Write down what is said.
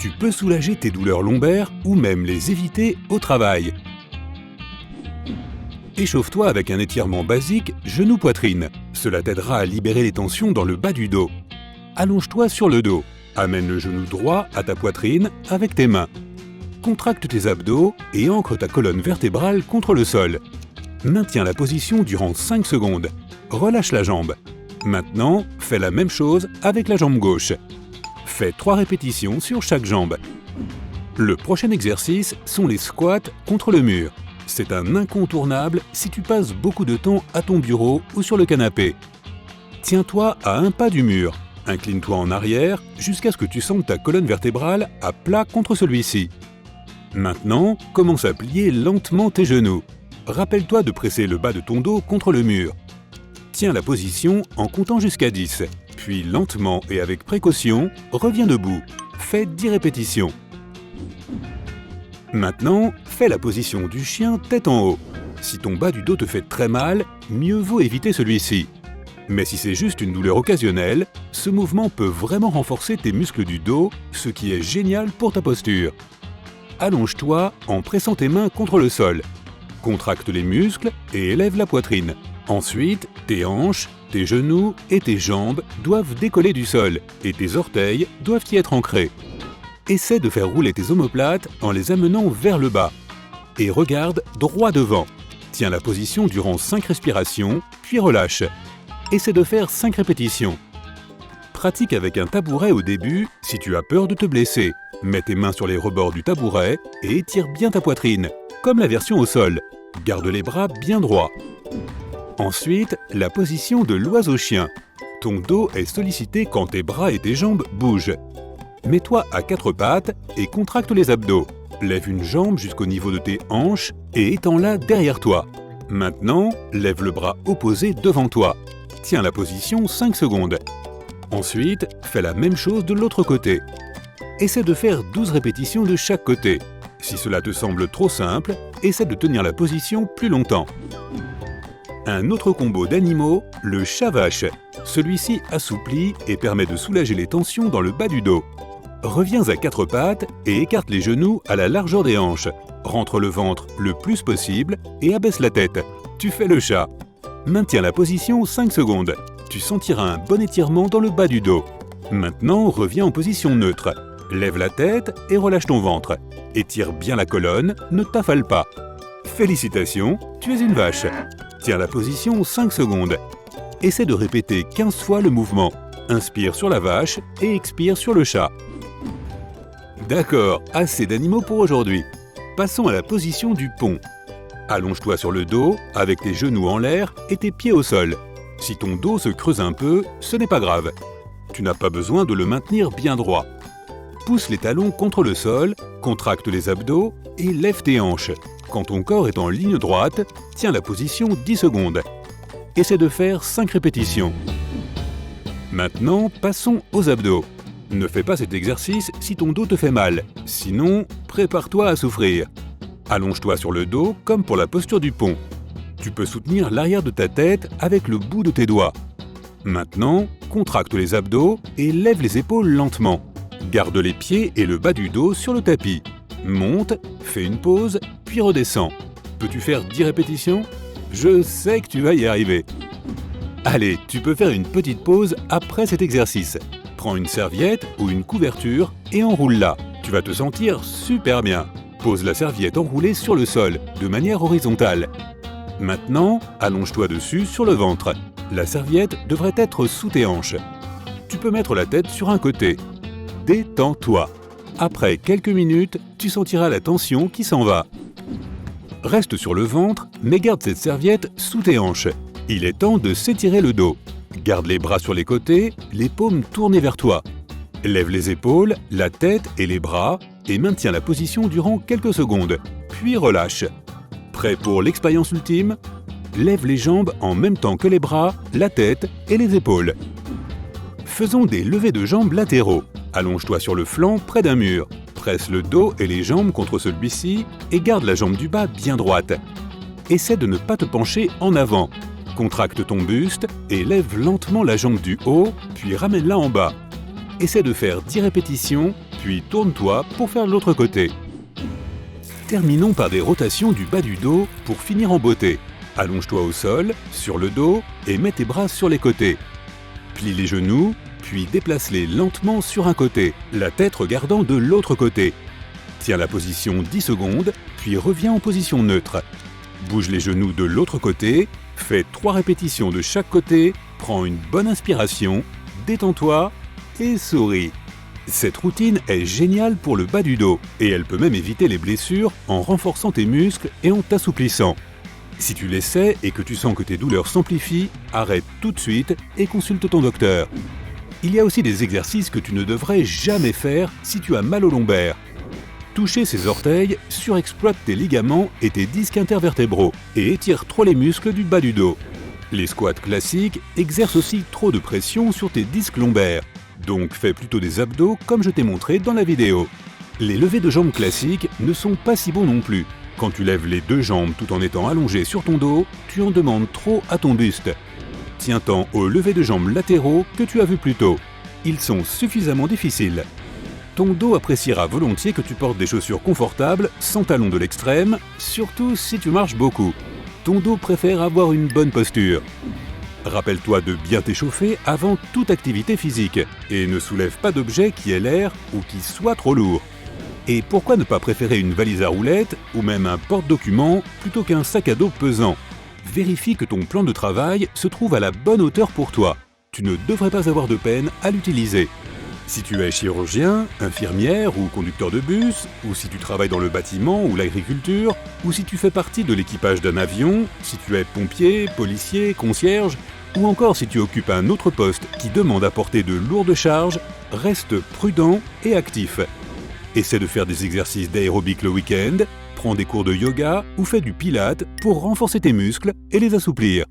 tu peux soulager tes douleurs lombaires ou même les éviter au travail. Échauffe-toi avec un étirement basique genou-poitrine. Cela t'aidera à libérer les tensions dans le bas du dos. Allonge-toi sur le dos. Amène le genou droit à ta poitrine avec tes mains. Contracte tes abdos et ancre ta colonne vertébrale contre le sol. Maintiens la position durant 5 secondes. Relâche la jambe. Maintenant, fais la même chose avec la jambe gauche. Fais 3 répétitions sur chaque jambe. Le prochain exercice sont les squats contre le mur. C'est un incontournable si tu passes beaucoup de temps à ton bureau ou sur le canapé. Tiens-toi à un pas du mur. Incline-toi en arrière jusqu'à ce que tu sentes ta colonne vertébrale à plat contre celui-ci. Maintenant, commence à plier lentement tes genoux. Rappelle-toi de presser le bas de ton dos contre le mur. Tiens la position en comptant jusqu'à 10. Puis lentement et avec précaution, reviens debout. Fais 10 répétitions. Maintenant, fais la position du chien tête en haut. Si ton bas du dos te fait très mal, mieux vaut éviter celui-ci. Mais si c'est juste une douleur occasionnelle, ce mouvement peut vraiment renforcer tes muscles du dos, ce qui est génial pour ta posture. Allonge-toi en pressant tes mains contre le sol. Contracte les muscles et élève la poitrine. Ensuite, tes hanches, tes genoux et tes jambes doivent décoller du sol et tes orteils doivent y être ancrés. Essaie de faire rouler tes omoplates en les amenant vers le bas. Et regarde droit devant. Tiens la position durant 5 respirations, puis relâche. Essaie de faire 5 répétitions. Pratique avec un tabouret au début si tu as peur de te blesser. Mets tes mains sur les rebords du tabouret et étire bien ta poitrine, comme la version au sol. Garde les bras bien droits. Ensuite, la position de l'oiseau-chien. Ton dos est sollicité quand tes bras et tes jambes bougent. Mets-toi à 4 pattes et contracte les abdos. Lève une jambe jusqu'au niveau de tes hanches et étends-la derrière toi. Maintenant, lève le bras opposé devant toi. Tiens la position 5 secondes. Ensuite, fais la même chose de l'autre côté. Essaie de faire 12 répétitions de chaque côté. Si cela te semble trop simple, essaie de tenir la position plus longtemps. Un autre combo d'animaux, le chat-vache. Celui-ci assouplit et permet de soulager les tensions dans le bas du dos. Reviens à 4 pattes et écarte les genoux à la largeur des hanches. Rentre le ventre le plus possible et abaisse la tête. Tu fais le chat. Maintiens la position 5 secondes. Tu sentiras un bon étirement dans le bas du dos. Maintenant, reviens en position neutre. Lève la tête et relâche ton ventre. Étire bien la colonne, ne t'affale pas. Félicitations, tu es une vache. Tiens la position 5 secondes. Essaie de répéter 15 fois le mouvement. Inspire sur la vache et expire sur le chat. D'accord, assez d'animaux pour aujourd'hui. Passons à la position du pont. Allonge-toi sur le dos, avec tes genoux en l'air et tes pieds au sol. Si ton dos se creuse un peu, ce n'est pas grave. Tu n'as pas besoin de le maintenir bien droit. Pousse les talons contre le sol, contracte les abdos et lève tes hanches. Quand ton corps est en ligne droite, tiens la position 10 secondes. Essaie de faire 5 répétitions. Maintenant, passons aux abdos. Ne fais pas cet exercice si ton dos te fait mal. Sinon, prépare-toi à souffrir. Allonge-toi sur le dos comme pour la posture du pont. Tu peux soutenir l'arrière de ta tête avec le bout de tes doigts. Maintenant, contracte les abdos et lève les épaules lentement. Garde les pieds et le bas du dos sur le tapis. Monte, fais une pause, puis redescends. Peux-tu faire 10 répétitions? Je sais que tu vas y arriver. Allez, tu peux faire une petite pause après cet exercice. Prends une serviette ou une couverture et enroule-la. Tu vas te sentir super bien. Pose la serviette enroulée sur le sol, de manière horizontale. Maintenant, allonge-toi dessus sur le ventre. La serviette devrait être sous tes hanches. Tu peux mettre la tête sur un côté. Détends-toi. Après quelques minutes, tu sentiras la tension qui s'en va. Reste sur le ventre, mais garde cette serviette sous tes hanches. Il est temps de s'étirer le dos. Garde les bras sur les côtés, les paumes tournées vers toi. Lève les épaules, la tête et les bras et maintiens la position durant quelques secondes, puis relâche. Prêt pour l'expérience ultime? Lève les jambes en même temps que les bras, la tête et les épaules. Faisons des levées de jambes latéraux. Allonge-toi sur le flanc près d'un mur. Presse le dos et les jambes contre celui-ci et garde la jambe du bas bien droite. Essaie de ne pas te pencher en avant. Contracte ton buste et lève lentement la jambe du haut, puis ramène-la en bas. Essaie de faire 10 répétitions, puis tourne-toi pour faire l'autre côté. Terminons par des rotations du bas du dos pour finir en beauté. Allonge-toi au sol, sur le dos, et mets tes bras sur les côtés. Plie les genoux, puis déplace-les lentement sur un côté, la tête regardant de l'autre côté. Tiens la position 10 secondes, puis reviens en position neutre. Bouge les genoux de l'autre côté, fais 3 répétitions de chaque côté, prends une bonne inspiration, détends-toi et souris. Cette routine est géniale pour le bas du dos et elle peut même éviter les blessures en renforçant tes muscles et en t'assouplissant. Si tu l'essaies et que tu sens que tes douleurs s'amplifient, arrête tout de suite et consulte ton docteur. Il y a aussi des exercices que tu ne devrais jamais faire si tu as mal au lombaire. Toucher ces orteils surexploite tes ligaments et tes disques intervertébraux et étire trop les muscles du bas du dos. Les squats classiques exercent aussi trop de pression sur tes disques lombaires. Donc fais plutôt des abdos comme je t'ai montré dans la vidéo. Les levées de jambes classiques ne sont pas si bons non plus. Quand tu lèves les deux jambes tout en étant allongé sur ton dos, tu en demandes trop à ton buste. Tiens-t'en aux levées de jambes latéraux que tu as vus plus tôt. Ils sont suffisamment difficiles. Ton dos appréciera volontiers que tu portes des chaussures confortables, sans talons de l'extrême, surtout si tu marches beaucoup. Ton dos préfère avoir une bonne posture. Rappelle-toi de bien t'échauffer avant toute activité physique et ne soulève pas d'objet qui ait l'air ou qui soit trop lourd. Et pourquoi ne pas préférer une valise à roulettes ou même un porte-documents plutôt qu'un sac à dos pesant? Vérifie que ton plan de travail se trouve à la bonne hauteur pour toi. Tu ne devrais pas avoir de peine à l'utiliser. Si tu es chirurgien, infirmière ou conducteur de bus, ou si tu travailles dans le bâtiment ou l'agriculture, ou si tu fais partie de l'équipage d'un avion, si tu es pompier, policier, concierge, ou encore si tu occupes un autre poste qui demande à porter de lourdes charges, reste prudent et actif. Essaie de faire des exercices d'aérobic le week-end, prends des cours de yoga ou fais du pilate pour renforcer tes muscles et les assouplir.